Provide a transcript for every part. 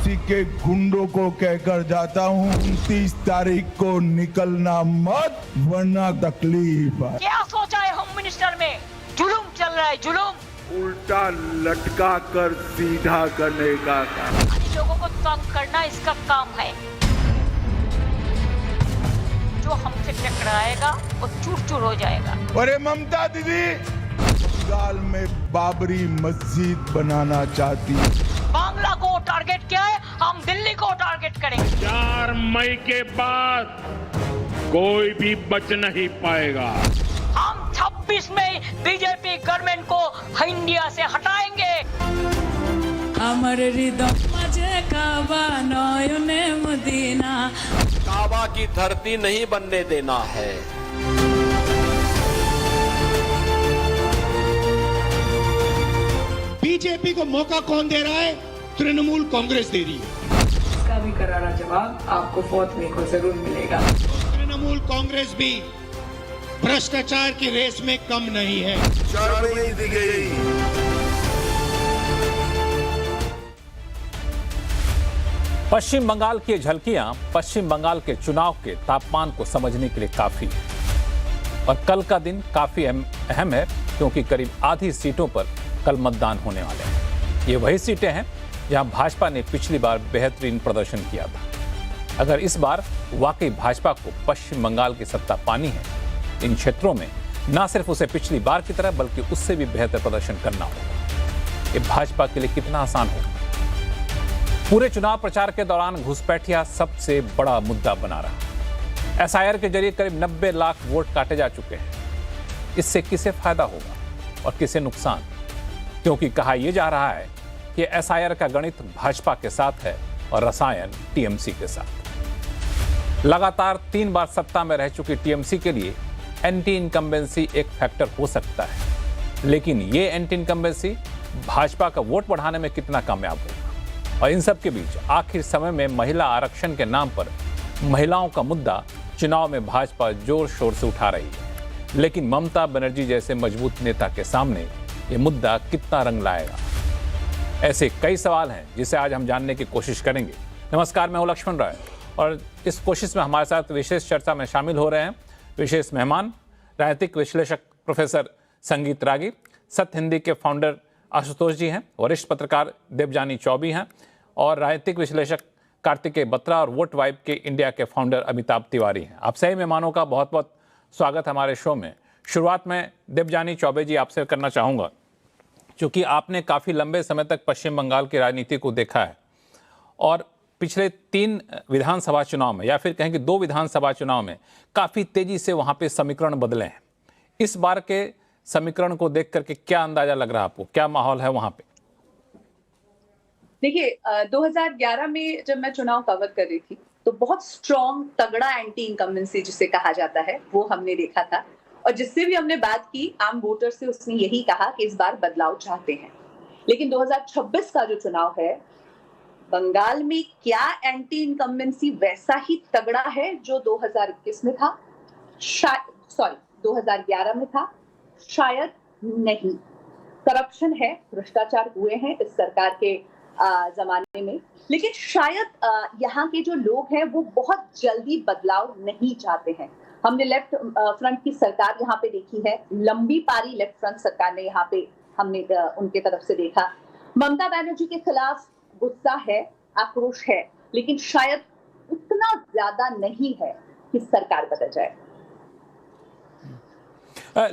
TMC के गुंडों को कहकर जाता हूँ 29 तारीख को निकलना मत, वरना तकलीफ है। क्या सोचा है होम मिनिस्टर में? जुलूम चल रहा है, जुलूम। उल्टा लटका कर सीधा करने का काम। लोगों को तंग करना इसका काम है। जो हमसे टकराएगा वो चूर चूर हो जाएगा। अरे ममता दीदी बंगाल में बाबरी मस्जिद बनाना चाहती है। बांग्ला को टारगेट किया है, हम दिल्ली को टारगेट करेंगे। 4 मई के बाद कोई भी बच नहीं पाएगा। हम 26 में बीजेपी गवर्नमेंट को इंडिया से हटाएंगे। अमर हृदय मजे काबा नयने मदीना, काबा की धरती नहीं बनने देना है। बीजेपी को मौका कौन दे रहा है? तृणमूल कांग्रेस दे रही है। इसका भी करारा जवाब आपको 4 मई को जरूर मिलेगा। तृणमूल कांग्रेस भी भ्रष्टाचार की रेस में कम नहीं है। शर्म नहीं दी गई। पश्चिम बंगाल की झलकियां पश्चिम बंगाल के चुनाव के तापमान को समझने के लिए काफी है। और कल का दिन काफी अहम है, क्योंकि करीब आधी सीटों पर कल मतदान होने वाले हैं। ये वही सीटें हैं जहां भाजपा ने पिछली बार बेहतरीन प्रदर्शन किया था। अगर इस बार वाकई भाजपा को पश्चिम बंगाल की सत्ता पानी है, इन क्षेत्रों में न सिर्फ उसे पिछली बार की तरह बल्कि उससे भी बेहतर प्रदर्शन करना होगा। ये भाजपा के लिए कितना आसान होगा? पूरे चुनाव प्रचार के दौरान घुसपैठिया सबसे बड़ा मुद्दा बना रहा। एसआईआर के जरिए करीब 90 लाख वोट काटे जा चुके हैं। इससे किसे फायदा होगा और किसे नुकसान? क्योंकि कहा यह जा रहा है कि एसआईआर का गणित भाजपा के साथ है और रसायन टीएमसी के साथ। लगातार 3 बार सत्ता में रह चुकी टीएमसी के लिए एंटी इनकम्बेंसी एक फैक्टर हो सकता है, लेकिन ये एंटी इनकम्बेंसी भाजपा का वोट बढ़ाने में कितना कामयाब होगा? और इन सब के बीच आखिर समय में महिला आरक्षण के नाम पर महिलाओं का मुद्दा चुनाव में भाजपा जोर शोर से उठा रही है, लेकिन ममता बनर्जी जैसे मजबूत नेता के सामने ये मुद्दा कितना रंग लाएगा? ऐसे कई सवाल हैं जिसे आज हम जानने की कोशिश करेंगे। नमस्कार, मैं हूं लक्ष्मण राय और इस कोशिश में हमारे साथ विशेष चर्चा में शामिल हो रहे हैं विशेष मेहमान, राजनीतिक विश्लेषक प्रोफेसर संगीत रागी, सत्य हिंदी के फाउंडर आशुतोष जी हैं, वरिष्ठ पत्रकार देवजानी चौबे हैं और राजनीतिक विश्लेषक कार्तिकेय बत्रा और वोट वाइब के इंडिया के फाउंडर अमिताभ तिवारी हैं। आप सभी मेहमानों का बहुत बहुत स्वागत हमारे शो में। शुरुआत में देवजानी चौबे जी आपसे करना चाहूँगा, क्योंकि आपने काफ़ी लंबे समय तक पश्चिम बंगाल की राजनीति को देखा है और पिछले 3 विधानसभा चुनाव में या फिर कहें कि 2 विधानसभा चुनाव में काफ़ी तेज़ी से वहाँ पे समीकरण बदले हैं। इस बार के समीकरण को देख करके क्या अंदाजा लग रहा है आपको? क्या माहौल है वहाँ पे? देखिए, 2011 में जब मैं चुनाव कवर कर रही थी तो बहुत स्ट्रॉन्ग तगड़ा एंटी इनकम्बेंसी जिसे कहा जाता है वो हमने देखा था, और जिससे भी हमने बात की आम वोटर से उसने यही कहा कि इस बार बदलाव चाहते हैं। लेकिन 2026 का जो चुनाव है, बंगाल में क्या एंटी इनकम्बेंसी वैसा ही तगड़ा है जो 2021 में था? 2011 में था? शायद नहीं। करप्शन है, भ्रष्टाचार हुए हैं इस सरकार के जमाने में, लेकिन शायद यहाँ के जो लोग हैं वो बहुत जल्दी बदलाव नहीं चाहते हैं। हमने लेफ्ट फ्रंट की सरकार यहाँ पे देखी है, लंबी पारी लेफ्ट फ्रंट सरकार ने यहाँ पे हमने उनके तरफ से देखा। ममता बनर्जी के खिलाफ गुस्सा है, आक्रोश है, लेकिन शायद उतना ज्यादा नहीं है कि सरकार बदल जाए।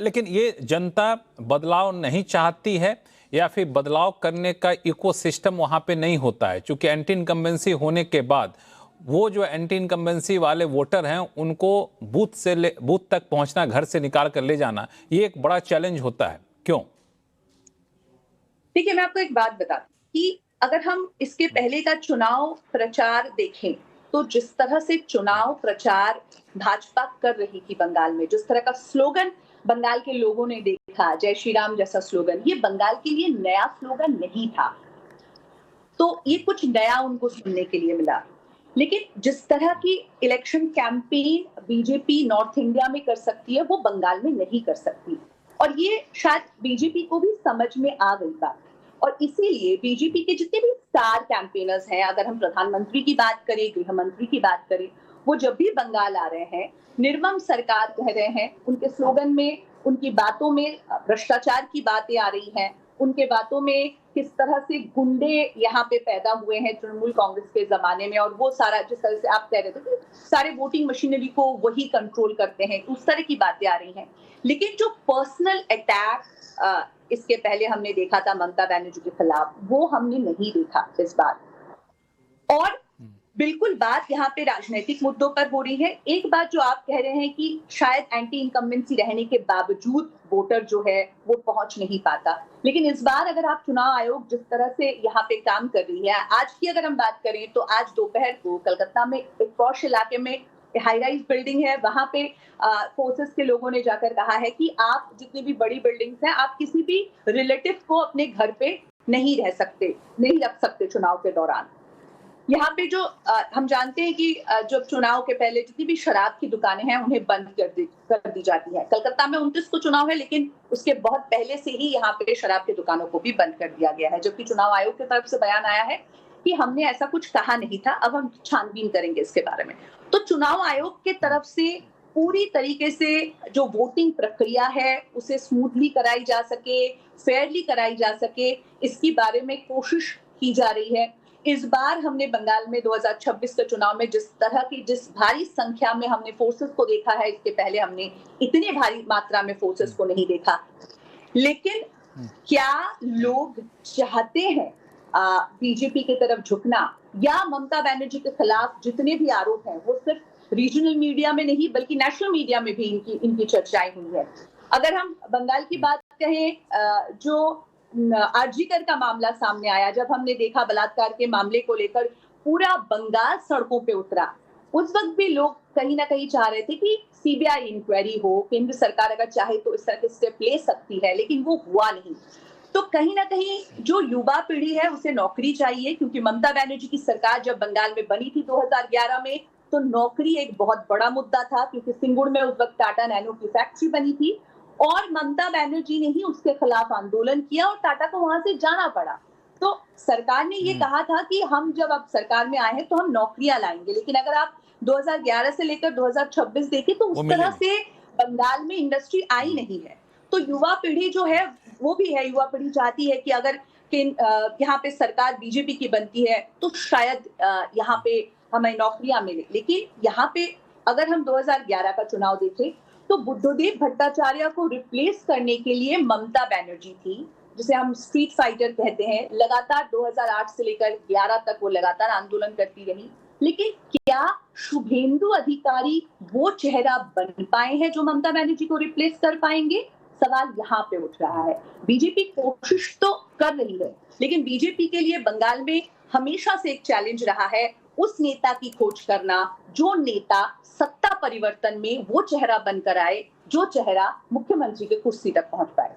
लेकिन ये जनता बदलाव नहीं चाहती है या फिर बदलाव करने का इकोसिस्टम वहाँ पे नहीं होता है? क्योंकि एंटी इनकम्बेंसी होने के बाद वो जो एंटी इनकम्बेंसी वाले वोटर हैं उनको बूथ तक पहुँचना, घर से निकाल कर ले जाना, ये एक बड़ा चैलेंज होता है। क्यों? देखिए, मैं आपको एक बात बताती हूँ कि अगर हम इसके पहले का चुनाव प्रचार देखें तो जिस तरह से चुनाव प्रचार भाजपा कर रही थी बंगाल में, जिस तरह का स्लोगन बंगाल के लोगों ने देखा, जय श्री राम जैसा स्लोगन, ये बंगाल के लिए नया स्लोगन नहीं था। तो ये कुछ नया उनको सुनने के लिए मिला। लेकिन जिस तरह की election campaign BJP north India में कर सकती है वो बंगाल में नहीं कर सकती, और ये शायद बीजेपी को भी समझ में आ गई बात। और इसीलिए बीजेपी के जितने भी स्टार कैंपेनर्स हैं, अगर हम प्रधानमंत्री की बात करें, गृह मंत्री की बात करें, वो जब भी बंगाल आ रहे हैं, निर्मम सरकार कह रहे हैं, उनके स्लोगन में, उनकी बातों में भ्रष्टाचार की बातें आ रही हैं, उनके बातों में किस तरह से गुंडे यहाँ पे पैदा हुए हैं तृणमूल कांग्रेस के जमाने में, और वो सारा जिस तरह से आप कह रहे थे कि सारे वोटिंग मशीनरी को वही कंट्रोल करते हैं, उस तरह की बातें आ रही हैं। लेकिन जो पर्सनल अटैक इसके पहले हमने देखा था ममता बनर्जी के खिलाफ, वो हमने नहीं देखा इस बार। और बिल्कुल बात यहाँ पे राजनीतिक मुद्दों पर हो रही है। एक बात जो आप कह रहे हैं कि शायद एंटी इनकम्बेंसी रहने के बावजूद वोटर जो है वो पहुंच नहीं पाता, लेकिन इस बार अगर आप चुनाव आयोग जिस तरह से यहाँ पे काम कर रही है, आज की अगर हम बात करें तो आज दोपहर को कलकत्ता में एक पॉश इलाके में हाई राइज बिल्डिंग है, वहां पे फोर्सेस के लोगों ने जाकर कहा है कि आप जितनी भी बड़ी बिल्डिंग्स हैं, आप किसी भी रिलेटिव को अपने घर पे नहीं रख सकते चुनाव के दौरान। यहाँ पे जो हम जानते हैं कि जब चुनाव के पहले जितनी भी शराब की दुकानें हैं उन्हें बंद कर दी जाती है। कलकत्ता में 29 को चुनाव है, लेकिन उसके बहुत पहले से ही यहाँ पे शराब की दुकानों को भी बंद कर दिया गया है, जबकि चुनाव आयोग की तरफ से बयान आया है कि हमने ऐसा कुछ कहा नहीं था, अब हम छानबीन करेंगे इसके बारे में। तो चुनाव आयोग के तरफ से पूरी तरीके से जो वोटिंग प्रक्रिया है उसे स्मूथली कराई जा सके, फेयरली कराई जा सके, इसकी बारे में कोशिश की जा रही है। इस बार हमने बंगाल में 2026 के चुनाव में जिस भारी संख्या में हमने फोर्सेस को देखा है, इसके पहले हमने इतने भारी मात्रा में फोर्सेस को नहीं देखा। लेकिन क्या लोग चाहते हैं बीजेपी की तरफ झुकना, या ममता बनर्जी के खिलाफ जितने भी आरोप हैं वो सिर्फ रीजनल मीडिया में नहीं बल्कि नेशनल मीडिया में भी इनकी चर्चाएं हुई है। अगर हम बंगाल की बात कहें, जो आरजीकर का मामला सामने आया, जब हमने देखा बलात्कार के मामले को लेकर पूरा बंगाल सड़कों पे उतरा, उस वक्त भी लोग कहीं ना कहीं चाह रहे थे कि सीबीआई इंक्वायरी हो, केंद्र सरकार अगर चाहे तो इस तरह के स्टेप ले सकती है, लेकिन वो हुआ नहीं। तो कहीं ना कहीं जो युवा पीढ़ी है उसे नौकरी चाहिए, क्योंकि ममता बनर्जी की सरकार जब बंगाल में बनी थी 2011 में, तो नौकरी एक बहुत बड़ा मुद्दा था, क्योंकि सिंगुर में उस वक्त टाटा नैनो की फैक्ट्री बनी थी और ममता बनर्जी ने ही उसके खिलाफ आंदोलन किया और टाटा को वहां से जाना पड़ा। तो सरकार ने ये कहा था कि हम जब अब सरकार में आए हैं तो हम नौकरियां लाएंगे, लेकिन अगर आप 2011 से लेकर 2026 देखें तो उस तरह से बंगाल में इंडस्ट्री आई नहीं है। तो युवा पीढ़ी जो है वो भी है, युवा पीढ़ी चाहती है कि अगर यहाँ पे सरकार बीजेपी की बनती है तो शायद यहाँ पे हमें नौकरियां मिले। लेकिन यहाँ पे अगर हम 2011 का चुनाव देखें तो बुद्धदेव भट्टाचार्य को रिप्लेस करने के लिए ममता बनर्जी थी, जिसे हम स्ट्रीट फाइटर कहते हैं। लगातार 2008 से लेकर 11 तक वो लगातार आंदोलन करती रही, लेकिन क्या शुभेंदु अधिकारी वो चेहरा बन पाए हैं जो ममता बनर्जी को रिप्लेस कर पाएंगे? सवाल यहाँ पे उठ रहा है। बीजेपी कोशिश तो कर रही है, लेकिन बीजेपी के लिए बंगाल में हमेशा से एक चैलेंज रहा है उस नेता की खोज करना जो नेता सत्ता परिवर्तन में वो चेहरा बनकर आए, जो चेहरा मुख्यमंत्री के कुर्सी तक पहुंच पाए।